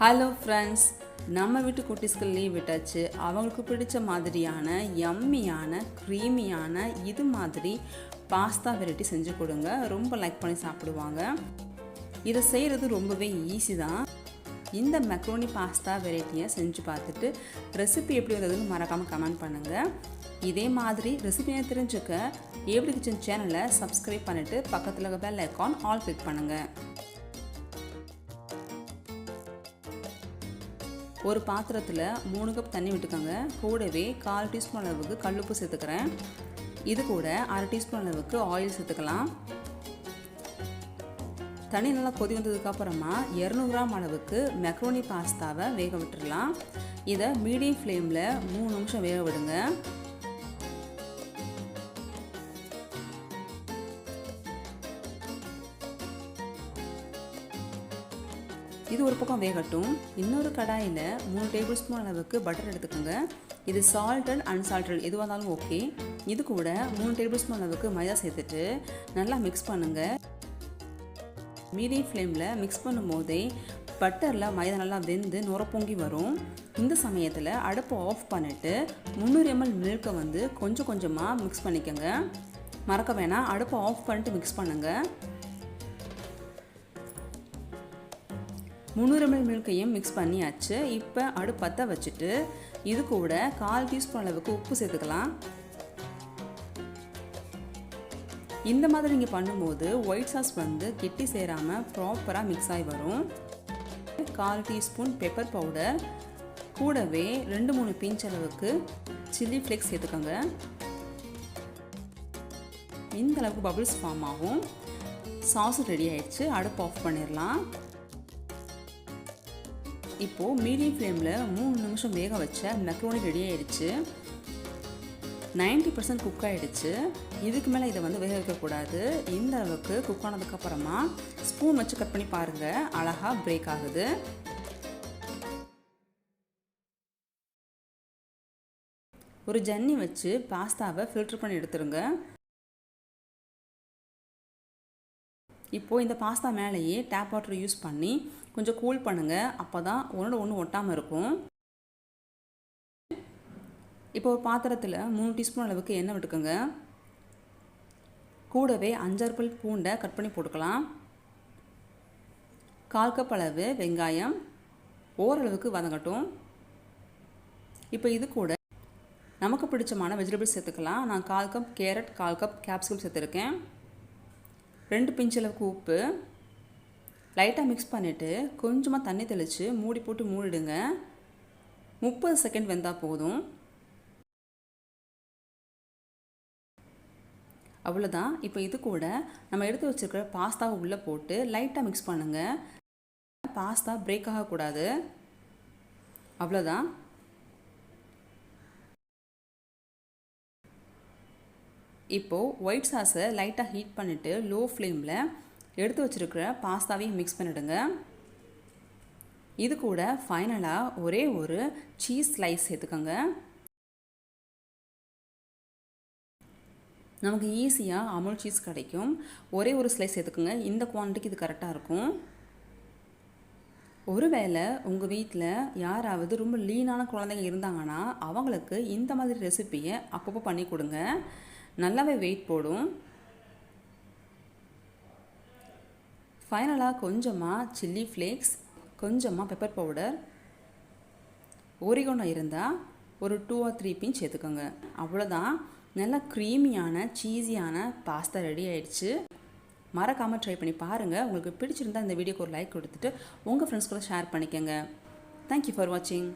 Hello friends, நம்ம வீட்டு குட்டீஸ்க்கு leave விட்டாச்சு. அவங்களுக்கு பிடிச்ச மாதிரியான யம்மியான க்ரீமியான இது மாதிரி பாஸ்தா வெரைட்டி செஞ்சு கொடுங்க. ரொம்ப லைக் பண்ணி சாப்பிடுவாங்க. இதை செய்கிறது ரொம்பவே ஈஸி தான். இந்த மெக்ரோனி பாஸ்தா வெரைட்டியை செஞ்சு பார்த்துட்டு ரெசிபி எப்படி வந்ததுன்னு மறக்காமல் கமெண்ட் பண்ணுங்கள். இதே மாதிரி ரெசிபியை தெரிஞ்சுக்க AVD கிச்சன் சேனலை சப்ஸ்கிரைப் பண்ணிவிட்டு பக்கத்தில் பெல் ஐக்கான் ஆல் கிளிக் பண்ணுங்கள். ஒரு பாத்திரத்தில் 3 கப் தண்ணி விட்டுக்கோங்க. கூடவே 1/4 டீஸ்பூன் அளவுக்கு கல்லுப்பு சேர்த்துக்கிறேன். இது கூட 1/2 டீஸ்பூன் அளவுக்கு ஆயில் சேர்த்துக்கலாம். தண்ணி நல்லா கொதி வந்ததுக்கப்புறமா 200 கிராம் அளவுக்கு மெக்ரோனி பாஸ்தாவை வேக விட்டுடலாம். இதை மீடியம் ஃப்ளேமில் 3 நிமிஷம் வேக விடுங்க. இது ஒரு பக்கம் வேகட்டும். இன்னொரு கடாயில் 3 டேபிள் ஸ்பூன் அளவுக்கு பட்டர் எடுத்துக்கோங்க. இது சால்டட் அன்சால்டட் எதுவாக இருந்தாலும் ஓகே. இது கூட 3 டேபிள் ஸ்பூன் அளவுக்கு மைதா சேர்த்துட்டு நல்லா மிக்ஸ் பண்ணுங்கள். மீடியம் ஃப்ளேமில் மிக்ஸ் பண்ணும் போதே பட்டரில் மைதா நல்லா வெந்து நுர பொங்கி வரும். இந்த சமயத்தில் அடுப்பை ஆஃப் பண்ணிவிட்டு 300 ml மில்கை கொஞ்சம் கொஞ்சமாக மிக்ஸ் பண்ணிக்கோங்க. மறக்க வேணாம், அடுப்பை ஆஃப் பண்ணிட்டு மிக்ஸ் பண்ணுங்கள். 300 ml மில்கையும் மிக்ஸ் பண்ணியாச்சு. இப்போ அடுப்பு பற்ற வச்சுட்டு இது கூட 1/4 டீஸ்பூன் அளவுக்கு உப்பு சேர்த்துக்கலாம். இந்த மாதிரி நீங்கள் பண்ணும்போது ஒயிட் சாஸ் கெட்டி சேராமல் ப்ராப்பராக மிக்ஸ் ஆகி வரும். 1/4 டீஸ்பூன் பெப்பர் பவுடர், கூடவே 2-3 பிஞ்ச் அளவுக்கு சில்லி ஃப்ளேக்ஸ் சேர்த்துக்கோங்க. இந்த அளவுக்கு பபிள்ஸ் ஃபார்ம் ஆகும். சாஸ் ரெடி ஆயிடுச்சு. அடுப்பு ஆஃப் பண்ணிடலாம். இப்போது மீடியம் ஃப்ளேமில் 3 நிமிஷம் வேக வச்ச மெக்ரோனி ரெடி ஆகிடுச்சு. 90% குக் ஆகிடுச்சு. இதுக்கு மேலே இதை வேக வைக்கக்கூடாது. இந்த அளவுக்கு குக் ஆனதுக்கப்புறமா ஸ்பூன் வச்சு கட் பண்ணி பாருங்கள், அழகாக பிரேக் ஆகுது. ஒரு ஜன்னி வச்சு பாஸ்தாவை ஃபில்டர் பண்ணி எடுத்துருங்க. இப்போது இந்த பாஸ்தா மேலேயே டேப் வாட்டர் யூஸ் பண்ணி கொஞ்சம் கூல் பண்ணுங்கள். அப்போ தான் ஒன்றோட ஒன்று ஒட்டாமல் இருக்கும். இப்போ ஒரு பாத்திரத்தில் 3 டீஸ்பூன் அளவுக்கு எண்ணெய் விட்டுக்கோங்க. கூடவே 5-6 பல் பூண்டை கட் பண்ணி போட்டுக்கலாம். 1/4 கப் அளவு வெங்காயம் ஓரளவுக்கு வதங்கட்டும். இப்போ இது கூட நமக்கு பிடிச்சமான வெஜிடபிள்ஸ் சேர்த்துக்கலாம். நான் 1/4 கப் கேரட், 1/4 கப் கேப்சிகம் சேர்த்துருக்கேன். 2 பிஞ்ச் அளவுக்கு உப்பு லைட்டாக மிக்ஸ் பண்ணிவிட்டு கொஞ்சமாக தண்ணி தெளித்து மூடி போட்டு மூடிடுங்க. 30 செகண்ட் வெந்தால் போதும். அவ்வளோதான். இப்போ இது கூட நம்ம எடுத்து வச்சுருக்கிற பாஸ்தாவை உள்ளே போட்டு லைட்டாக மிக்ஸ் பண்ணுங்கள். பாஸ்தா பிரேக் ஆகக்கூடாது. அவ்வளோதான். இப்போது ஒயிட் சாஸை லைட்டாக ஹீட் பண்ணிவிட்டு லோ ஃப்ளேமில் எடுத்து வச்சுருக்கிற பாஸ்தாவையும் மிக்ஸ் பண்ணிவிடுங்க. இது கூட ஃபைனலாக ஒரே ஒரு சீஸ் ஸ்லைஸ் சேர்த்துக்கோங்க. நமக்கு ஈஸியாக அமுல் சீஸ் கிடைக்கும். ஒரே ஒரு ஸ்லைஸ் சேர்த்துக்கோங்க. இந்த குவான்டிட்டிக்கு இது கரெக்டாக இருக்கும். ஒருவேளை உங்கள் வீட்டில் யாராவது ரொம்ப லீனான குழந்தைங்க இருந்தாங்கன்னா அவங்களுக்கு இந்த மாதிரி ரெசிப்பியை அப்பப்போ பண்ணி கொடுங்க. நல்லாவே வெயிட் போடும். ஃபைனலாக கொஞ்சமாக சில்லி ஃப்ளேக்ஸ், கொஞ்சமாக பெப்பர் பவுடர், ஓரிகோனோ இருந்தால் ஒரு 2 or 3 பிஞ்ச் சேர்த்துக்கோங்க. அவ்வளோதான். நல்லா க்ரீமியான சீஸியான பாஸ்தா ரெடி ஆயிடுச்சு. மறக்காமல் ட்ரை பண்ணி பாருங்கள். உங்களுக்கு பிடிச்சிருந்தால் இந்த வீடியோக்கு ஒரு லைக் கொடுத்துட்டு உங்கள் ஃப்ரெண்ட்ஸ் கூட ஷேர் பண்ணிக்கோங்க. தேங்க்யூ ஃபார் வாட்சிங்.